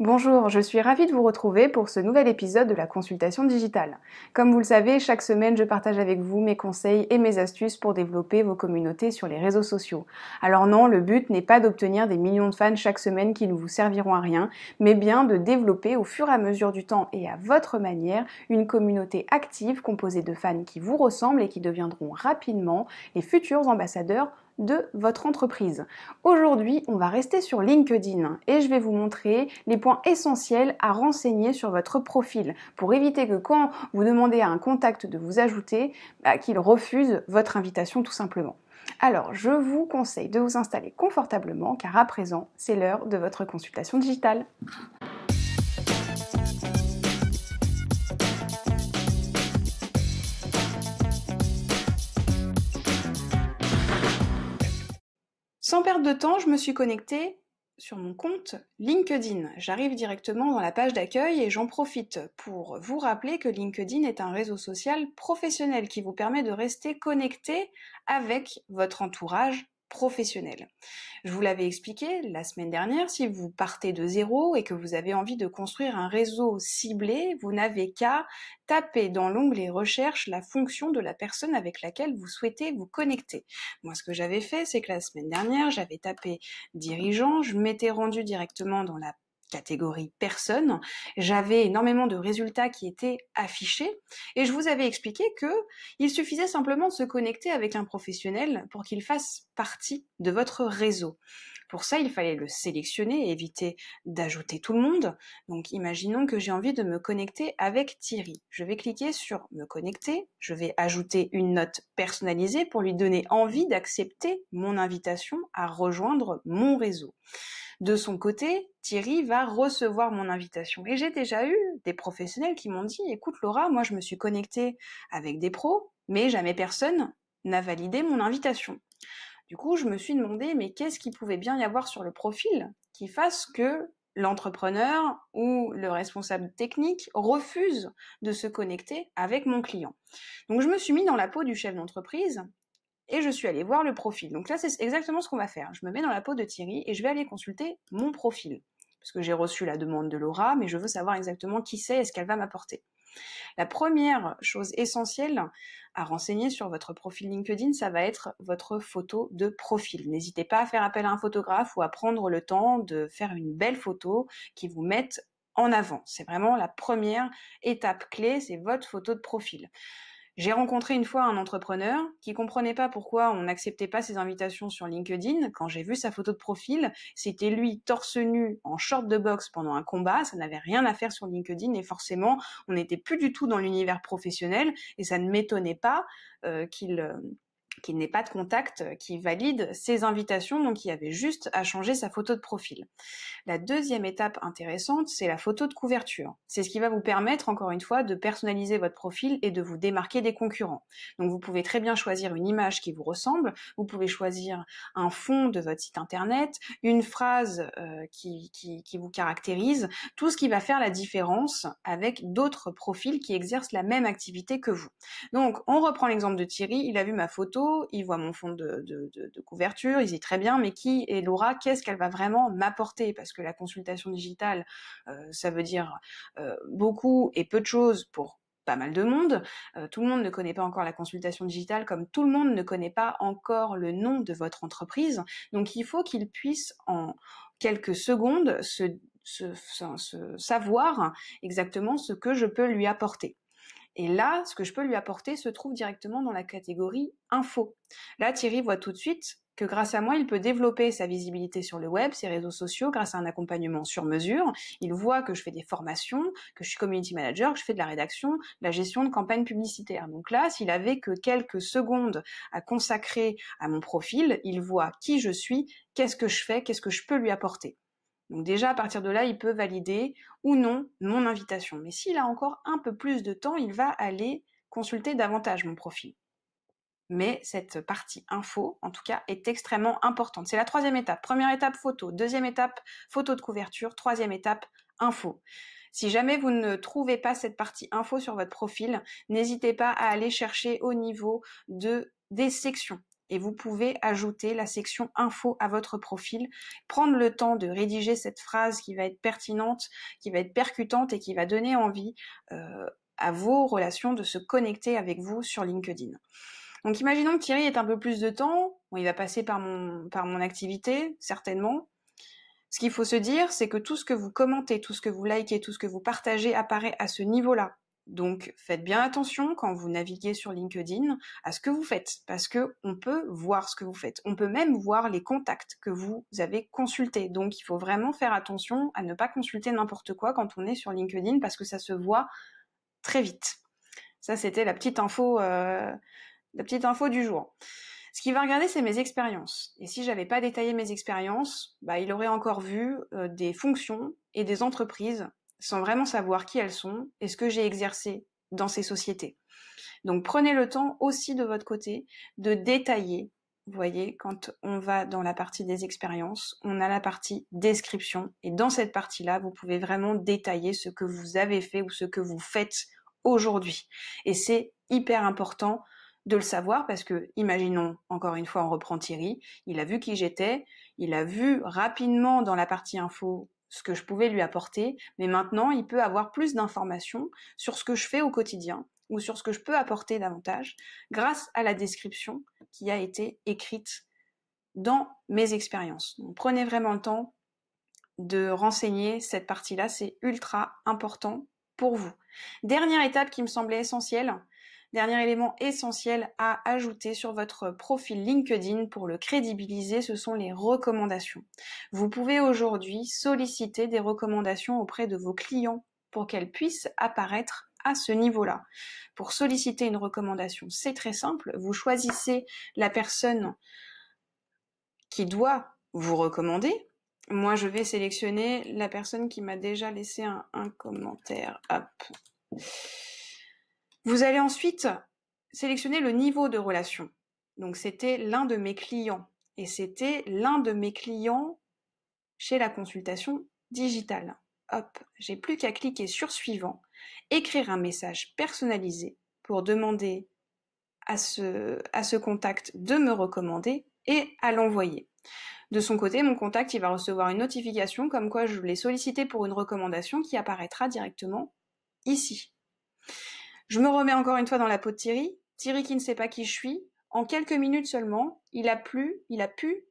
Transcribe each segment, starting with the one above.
Bonjour, je suis ravie de vous retrouver pour ce nouvel épisode de la consultation digitale. Comme vous le savez, chaque semaine je partage avec vous mes conseils et mes astuces pour développer vos communautés sur les réseaux sociaux. Alors non, le but n'est pas d'obtenir des millions de fans chaque semaine qui ne vous serviront à rien, mais bien de développer au fur et à mesure du temps et à votre manière une communauté active composée de fans qui vous ressemblent et qui deviendront rapidement les futurs ambassadeurs de votre entreprise. Aujourd'hui, on va rester sur LinkedIn et je vais vous montrer les points essentiels à renseigner sur votre profil pour éviter que quand vous demandez à un contact de vous ajouter, qu'il refuse votre invitation tout simplement. Alors, je vous conseille de vous installer confortablement car à présent, c'est l'heure de votre consultation digitale. Sans perdre de temps, je me suis connectée sur mon compte LinkedIn. J'arrive directement dans la page d'accueil et j'en profite pour vous rappeler que LinkedIn est un réseau social professionnel qui vous permet de rester connecté avec votre entourage professionnel. Je vous l'avais expliqué la semaine dernière, si vous partez de zéro et que vous avez envie de construire un réseau ciblé, vous n'avez qu'à taper dans l'onglet recherche la fonction de la personne avec laquelle vous souhaitez vous connecter. Moi, ce que j'avais fait, c'est que la semaine dernière, j'avais tapé dirigeant, je m'étais rendue directement dans la catégorie personne, j'avais énormément de résultats qui étaient affichés et je vous avais expliqué que il suffisait simplement de se connecter avec un professionnel pour qu'il fasse partie de votre réseau. Pour ça, il fallait le sélectionner et éviter d'ajouter tout le monde. Donc imaginons que j'ai envie de me connecter avec Thierry. Je vais cliquer sur me connecter, je vais ajouter une note personnalisée pour lui donner envie d'accepter mon invitation à rejoindre mon réseau. De son côté, Thierry va recevoir mon invitation. Et j'ai déjà eu des professionnels qui m'ont dit « Écoute Laura, moi je me suis connectée avec des pros, mais jamais personne n'a validé mon invitation. » Du coup, je me suis demandé « Mais qu'est-ce qu'il pouvait bien y avoir sur le profil qui fasse que l'entrepreneur ou le responsable technique refuse de se connecter avec mon client ?» Donc je me suis mis dans la peau du chef d'entreprise et je suis allée voir le profil. Donc là, c'est exactement ce qu'on va faire. Je me mets dans la peau de Thierry et je vais aller consulter mon profil. Parce que j'ai reçu la demande de Laura, mais je veux savoir exactement qui c'est et ce qu'elle va m'apporter. La première chose essentielle à renseigner sur votre profil LinkedIn, ça va être votre photo de profil. N'hésitez pas à faire appel à un photographe ou à prendre le temps de faire une belle photo qui vous mette en avant. C'est vraiment la première étape clé, c'est votre photo de profil. J'ai rencontré une fois un entrepreneur qui comprenait pas pourquoi on n'acceptait pas ses invitations sur LinkedIn. Quand j'ai vu sa photo de profil, c'était lui torse nu en short de boxe pendant un combat. Ça n'avait rien à faire sur LinkedIn et forcément, on n'était plus du tout dans l'univers professionnel et ça ne m'étonnait pas qu'il n'ait pas de contact qui valide ses invitations, donc il y avait juste à changer sa photo de profil. La deuxième étape intéressante, c'est la photo de couverture. C'est ce qui va vous permettre, encore une fois, de personnaliser votre profil et de vous démarquer des concurrents. Donc vous pouvez très bien choisir une image qui vous ressemble, vous pouvez choisir un fond de votre site internet, une phrase qui vous caractérise, tout ce qui va faire la différence avec d'autres profils qui exercent la même activité que vous. Donc on reprend l'exemple de Thierry, il a vu ma photo, il voit mon fond de couverture, il dit très bien, mais qui est Laura, qu'est-ce qu'elle va vraiment m'apporter? Parce que la consultation digitale, ça veut dire beaucoup et peu de choses pour pas mal de monde. Tout le monde ne connaît pas encore la consultation digitale, comme tout le monde ne connaît pas encore le nom de votre entreprise. Donc il faut qu'il puisse en quelques secondes savoir exactement ce que je peux lui apporter. Et là, ce que je peux lui apporter se trouve directement dans la catégorie info. Là, Thierry voit tout de suite que grâce à moi, il peut développer sa visibilité sur le web, ses réseaux sociaux, grâce à un accompagnement sur mesure. Il voit que je fais des formations, que je suis community manager, que je fais de la rédaction, de la gestion de campagnes publicitaires. Donc là, s'il avait que quelques secondes à consacrer à mon profil, il voit qui je suis, qu'est-ce que je fais, qu'est-ce que je peux lui apporter. Donc déjà, à partir de là, il peut valider ou non mon invitation. Mais s'il a encore un peu plus de temps, il va aller consulter davantage mon profil. Mais cette partie info, en tout cas, est extrêmement importante. C'est la troisième étape. Première étape, photo. Deuxième étape, photo de couverture. Troisième étape, info. Si jamais vous ne trouvez pas cette partie info sur votre profil, n'hésitez pas à aller chercher au niveau des sections. et vous pouvez ajouter la section info à votre profil, prendre le temps de rédiger cette phrase qui va être pertinente, qui va être percutante et qui va donner envie à vos relations de se connecter avec vous sur LinkedIn. Donc imaginons que Thierry ait un peu plus de temps, bon, il va passer par mon activité, certainement. Ce qu'il faut se dire, c'est que tout ce que vous commentez, tout ce que vous likez, tout ce que vous partagez apparaît à ce niveau-là. Donc faites bien attention quand vous naviguez sur LinkedIn à ce que vous faites, parce que on peut voir ce que vous faites. On peut même voir les contacts que vous avez consultés. Donc il faut vraiment faire attention à ne pas consulter n'importe quoi quand on est sur LinkedIn, parce que ça se voit très vite. Ça, c'était la petite info du jour. Ce qu'il va regarder, c'est mes expériences. Et si j'avais pas détaillé mes expériences, il aurait encore vu des fonctions et des entreprises sans vraiment savoir qui elles sont et ce que j'ai exercé dans ces sociétés. Donc prenez le temps aussi de votre côté de détailler. Vous voyez, quand on va dans la partie des expériences, on a la partie description. Et dans cette partie-là, vous pouvez vraiment détailler ce que vous avez fait ou ce que vous faites aujourd'hui. Et c'est hyper important de le savoir parce que, imaginons, encore une fois, on reprend Thierry, il a vu qui j'étais, il a vu rapidement dans la partie info ce que je pouvais lui apporter, mais maintenant, il peut avoir plus d'informations sur ce que je fais au quotidien ou sur ce que je peux apporter davantage grâce à la description qui a été écrite dans mes expériences. Donc, prenez vraiment le temps de renseigner cette partie-là, c'est ultra important pour vous. Dernière étape qui me semblait essentielle, dernier élément essentiel à ajouter sur votre profil LinkedIn pour le crédibiliser, ce sont les recommandations. Vous pouvez aujourd'hui solliciter des recommandations auprès de vos clients pour qu'elles puissent apparaître à ce niveau-là. Pour solliciter une recommandation, c'est très simple. Vous choisissez la personne qui doit vous recommander. Moi, je vais sélectionner la personne qui m'a déjà laissé un commentaire. Hop. Vous allez ensuite sélectionner le niveau de relation. Donc, c'était l'un de mes clients. Et c'était l'un de mes clients chez la consultation digitale. Hop, j'ai plus qu'à cliquer sur suivant, écrire un message personnalisé pour demander à ce contact de me recommander et à l'envoyer. De son côté, mon contact, il va recevoir une notification comme quoi je l'ai sollicité pour une recommandation qui apparaîtra directement ici. Je me remets encore une fois dans la peau de Thierry. Thierry qui ne sait pas qui je suis. En quelques minutes seulement, il a pu,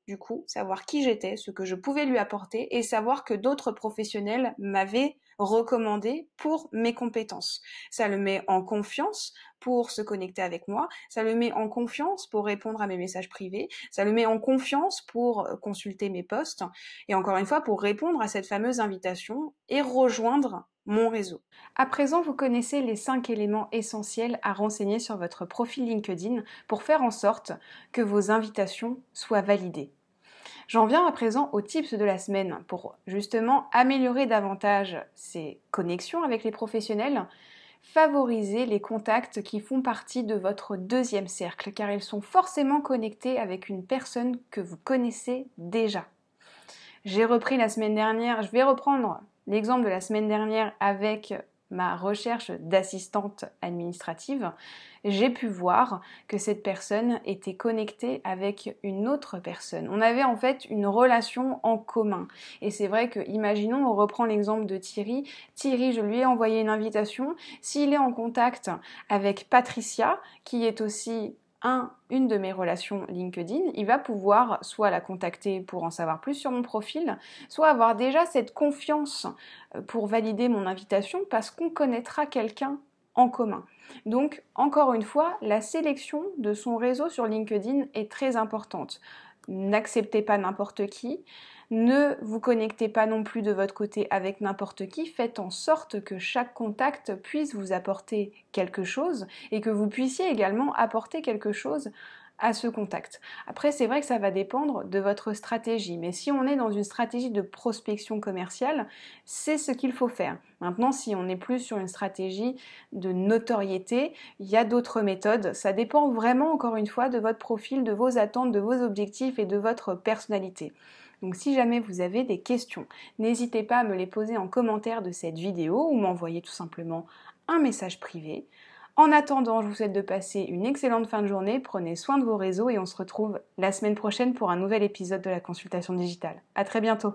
du coup, savoir qui j'étais, ce que je pouvais lui apporter et savoir que d'autres professionnels m'avaient recommandé pour mes compétences. Ça le met en confiance pour se connecter avec moi, ça le met en confiance pour répondre à mes messages privés, ça le met en confiance pour consulter mes posts et encore une fois pour répondre à cette fameuse invitation et rejoindre mon réseau. À présent, vous connaissez les 5 éléments essentiels à renseigner sur votre profil LinkedIn pour faire en sorte que vos invitations soient validées. J'en viens à présent aux tips de la semaine pour justement améliorer davantage ces connexions avec les professionnels, favoriser les contacts qui font partie de votre deuxième cercle car ils sont forcément connectés avec une personne que vous connaissez déjà. J'ai repris la semaine dernière, je vais reprendre l'exemple de la semaine dernière avec ma recherche d'assistante administrative. J'ai pu voir que cette personne était connectée avec une autre personne. On avait en fait une relation en commun. Et c'est vrai que, imaginons, on reprend l'exemple de Thierry. Thierry, je lui ai envoyé une invitation. S'il est en contact avec Patricia, qui est aussi une de mes relations LinkedIn, il va pouvoir soit la contacter pour en savoir plus sur mon profil, soit avoir déjà cette confiance pour valider mon invitation parce qu'on connaîtra quelqu'un en commun. Donc, encore une fois, la sélection de son réseau sur LinkedIn est très importante. N'acceptez pas n'importe qui. Ne vous connectez pas non plus de votre côté avec n'importe qui. Faites en sorte que chaque contact puisse vous apporter quelque chose et que vous puissiez également apporter quelque chose à ce contact. Après, c'est vrai que ça va dépendre de votre stratégie, mais si on est dans une stratégie de prospection commerciale, c'est ce qu'il faut faire. Maintenant, si on est plus sur une stratégie de notoriété, il y a d'autres méthodes. Ça dépend vraiment, encore une fois, de votre profil, de vos attentes, de vos objectifs et de votre personnalité. Donc si jamais vous avez des questions, n'hésitez pas à me les poser en commentaire de cette vidéo ou m'envoyer tout simplement un message privé. En attendant, je vous souhaite de passer une excellente fin de journée, prenez soin de vos réseaux et on se retrouve la semaine prochaine pour un nouvel épisode de la consultation digitale. À très bientôt.